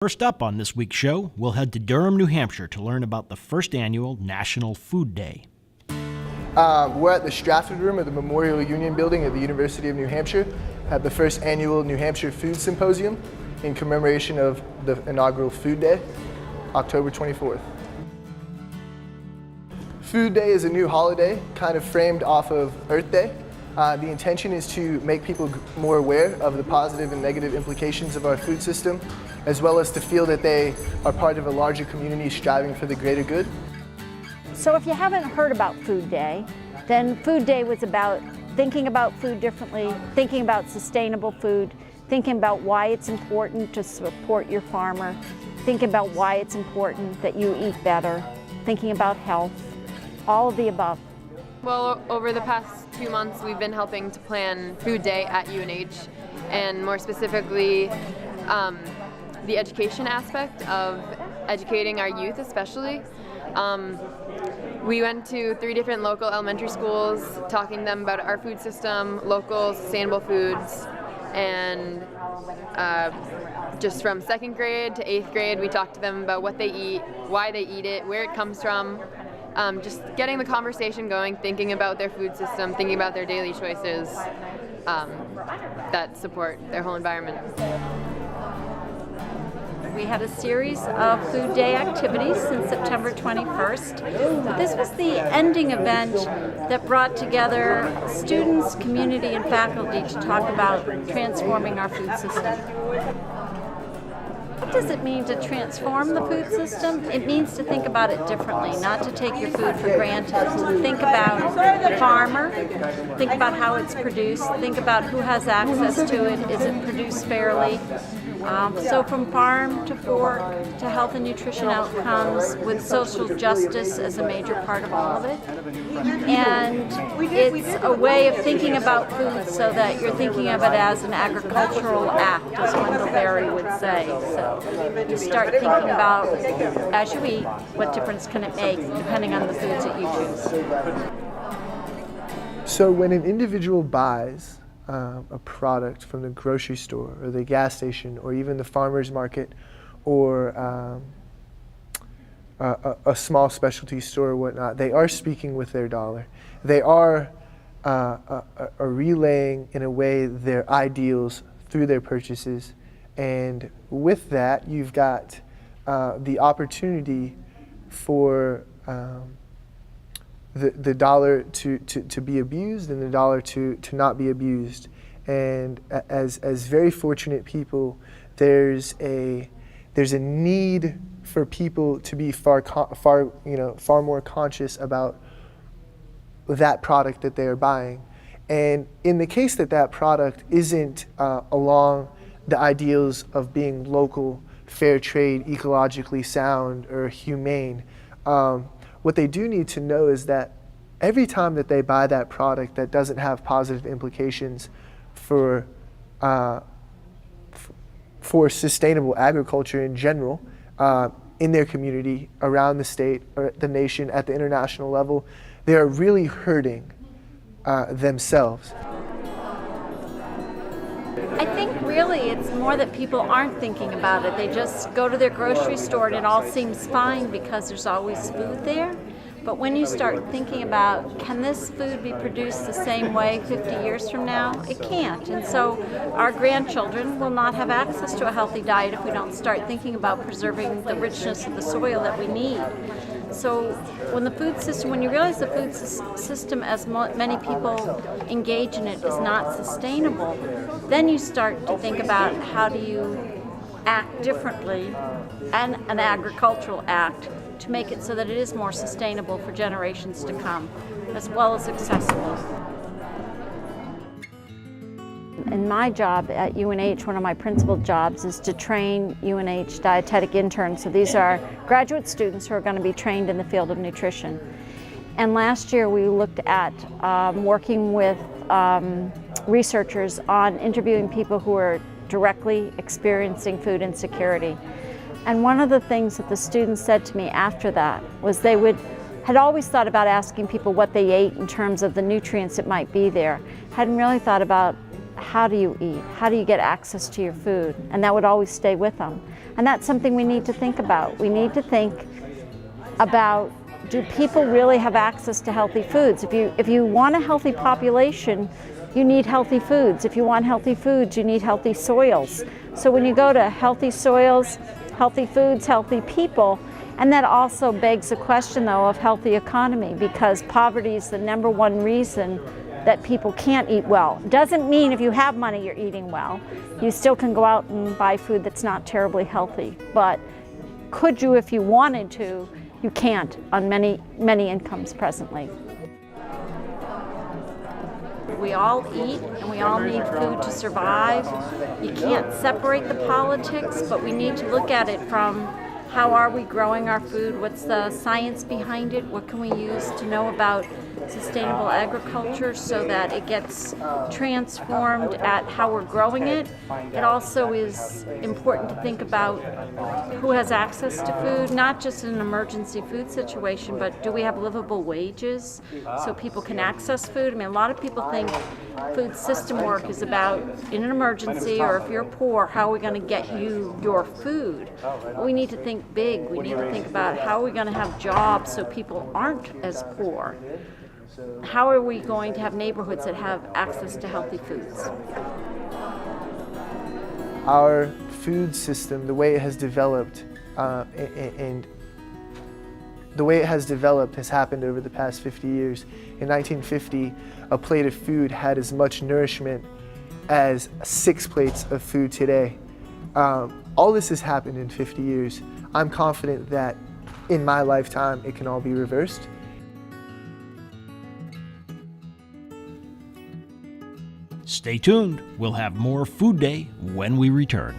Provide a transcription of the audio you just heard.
First up on this week's show, we'll head to Durham, New Hampshire to learn about the first annual National Food Day. We're at the Stratford Room of the Memorial Union Building at the University of New Hampshire at the first annual New Hampshire Food Symposium in commemoration of the inaugural Food Day, October 24th. Food Day is a new holiday, kind of framed off of Earth Day. The intention is to make people more aware of the positive and negative implications of our food system, as well as to feel that they are part of a larger community striving for the greater good. So if you haven't heard about Food Day, then Food Day was about thinking about food differently, thinking about sustainable food, thinking about why it's important to support your farmer, thinking about why it's important that you eat better, thinking about health, all of the above. Well, over the past 2 months, we've been helping to plan Food Day at UNH, and more specifically, the education aspect of educating our youth especially. We went to 3 different local elementary schools, talking to them about our food system, local sustainable foods, and just from 2nd grade to 8th grade, we talked to them about what they eat, why they eat it, where it comes from. Just getting the conversation going, thinking about their food system, thinking about their daily choices that support their whole environment. We had a series of Food Day activities since September 21st. This was the ending event that brought together students, community, and faculty to talk about transforming our food system. What does it mean to transform the food system? It means to think about it differently, not to take your food for granted. To think about the farmer, think about how it's produced, think about who has access to it, is it produced fairly? So from farm to fork to health and nutrition outcomes with social justice as a major part of all of it. And it's a way of thinking about food so that you're thinking of it as an agricultural act, as Wendell Berry would say. So you start thinking about, as you eat, what difference can it make depending on the foods that you choose. So when an individual buys a product from the grocery store or the gas station or even the farmer's market or a small specialty store or whatnot, they are speaking with their dollar. They are relaying in a way their ideals through their purchases, and with that you've got the opportunity for the dollar to be abused and the dollar to not be abused. And as very fortunate people, there's a need for people to be far more conscious about that product that they are buying. And in the case that product isn't along the ideals of being local, fair trade, ecologically sound, or humane, what they do need to know is that every time that they buy that product that doesn't have positive implications for sustainable agriculture in general, in their community, around the state, or the nation, at the international level, they are really hurting themselves. I think really it's more that people aren't thinking about it. They just go to their grocery store and it all seems fine because there's always food there. But when you start thinking about, can this food be produced the same way 50 years from now? It can't. And so our grandchildren will not have access to a healthy diet if we don't start thinking about preserving the richness of the soil that we need. So when you realize the food system, as many people engage in it, is not sustainable, then you start to think about how do you act differently, and an agricultural act, to make it so that it is more sustainable for generations to come, as well as accessible. In my job at UNH, one of my principal jobs is to train UNH dietetic interns. So these are graduate students who are going to be trained in the field of nutrition. And last year we looked at working with researchers on interviewing people who are directly experiencing food insecurity. And one of the things that the students said to me after that was they had always thought about asking people what they ate in terms of the nutrients that might be there, hadn't really thought about how do you eat? How do you get access to your food? And that would always stay with them. And that's something we need to think about. We need to think about, do people really have access to healthy foods? If you want a healthy population, you need healthy foods. If you want healthy foods, you need healthy soils. So when you go to healthy soils, healthy foods, healthy people, and that also begs the question, though, of healthy economy, because poverty is the #1 reason that people can't eat well. Doesn't mean if you have money you're eating well. You still can go out and buy food that's not terribly healthy. But could you if you wanted to? You can't on many incomes presently. We all eat and we all need food to survive. You can't separate the politics, but we need to look at it from how are we growing our food? What's the science behind it? What can we use to know about sustainable agriculture so that it gets transformed at how we're growing it? It also is important to think about who has access to food, not just in an emergency food situation, but do we have livable wages so people can access food? I mean, a lot of people think food system work is about in an emergency, or if you're poor, how are we going to get you your food? We need to think big. We need to think about how are we going to have jobs so people aren't as poor. How are we going to have neighborhoods that have access to healthy foods? Our food system, the way it has developed, and the way it has developed has happened over the past 50 years. In 1950, a plate of food had as much nourishment as 6 plates of food today. All this has happened in 50 years. I'm confident that in my lifetime it can all be reversed. Stay tuned. We'll have more Food Day when we return.